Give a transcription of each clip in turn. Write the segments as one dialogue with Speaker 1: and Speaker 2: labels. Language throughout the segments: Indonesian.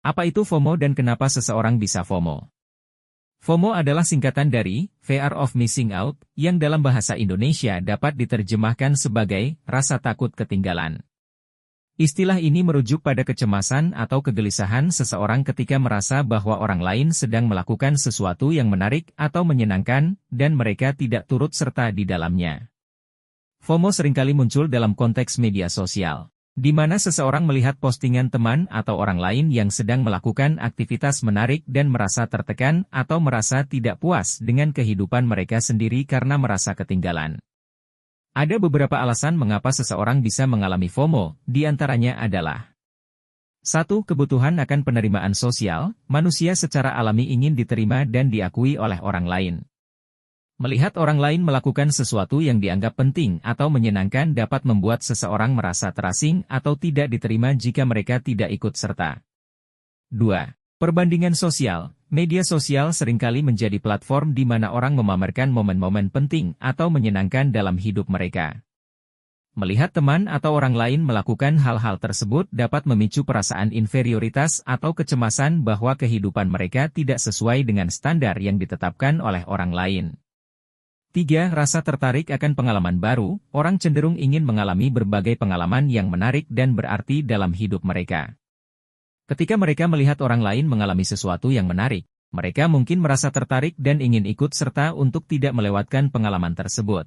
Speaker 1: Apa itu FOMO dan kenapa seseorang bisa FOMO? FOMO adalah singkatan dari Fear of Missing Out, yang dalam bahasa Indonesia dapat diterjemahkan sebagai rasa takut ketinggalan. Istilah ini merujuk pada kecemasan atau kegelisahan seseorang ketika merasa bahwa orang lain sedang melakukan sesuatu yang menarik atau menyenangkan, dan mereka tidak turut serta di dalamnya. FOMO seringkali muncul dalam konteks media sosial, di mana seseorang melihat postingan teman atau orang lain yang sedang melakukan aktivitas menarik dan merasa tertekan atau merasa tidak puas dengan kehidupan mereka sendiri karena merasa ketinggalan. Ada beberapa alasan mengapa seseorang bisa mengalami FOMO, di antaranya adalah 1. Kebutuhan akan penerimaan sosial, manusia secara alami ingin diterima dan diakui oleh orang lain. Melihat orang lain melakukan sesuatu yang dianggap penting atau menyenangkan dapat membuat seseorang merasa terasing atau tidak diterima jika mereka tidak ikut serta. 2. Perbandingan sosial. Media sosial seringkali menjadi platform di mana orang memamerkan momen-momen penting atau menyenangkan dalam hidup mereka. Melihat teman atau orang lain melakukan hal-hal tersebut dapat memicu perasaan inferioritas atau kecemasan bahwa kehidupan mereka tidak sesuai dengan standar yang ditetapkan oleh orang lain. 3. Rasa tertarik akan pengalaman baru. Orang cenderung ingin mengalami berbagai pengalaman yang menarik dan berarti dalam hidup mereka. Ketika mereka melihat orang lain mengalami sesuatu yang menarik, mereka mungkin merasa tertarik dan ingin ikut serta untuk tidak melewatkan pengalaman tersebut.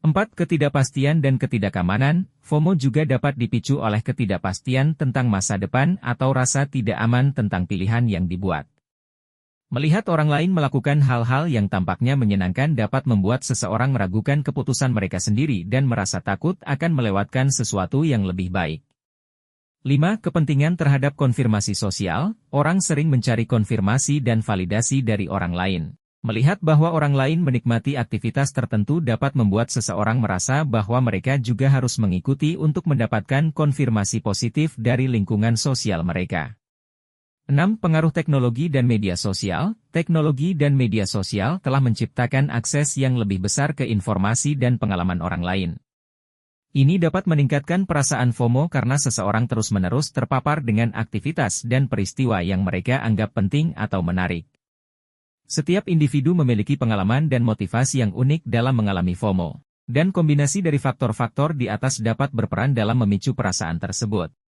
Speaker 1: 4. Ketidakpastian dan ketidakamanan. FOMO juga dapat dipicu oleh ketidakpastian tentang masa depan atau rasa tidak aman tentang pilihan yang dibuat. Melihat orang lain melakukan hal-hal yang tampaknya menyenangkan dapat membuat seseorang meragukan keputusan mereka sendiri dan merasa takut akan melewatkan sesuatu yang lebih baik. 5. Kepentingan terhadap konfirmasi sosial. Orang sering mencari konfirmasi dan validasi dari orang lain. Melihat bahwa orang lain menikmati aktivitas tertentu dapat membuat seseorang merasa bahwa mereka juga harus mengikuti untuk mendapatkan konfirmasi positif dari lingkungan sosial mereka. 6. Pengaruh teknologi dan media sosial. Teknologi dan media sosial telah menciptakan akses yang lebih besar ke informasi dan pengalaman orang lain. Ini dapat meningkatkan perasaan FOMO karena seseorang terus-menerus terpapar dengan aktivitas dan peristiwa yang mereka anggap penting atau menarik. Setiap individu memiliki pengalaman dan motivasi yang unik dalam mengalami FOMO, dan kombinasi dari faktor-faktor di atas dapat berperan dalam memicu perasaan tersebut.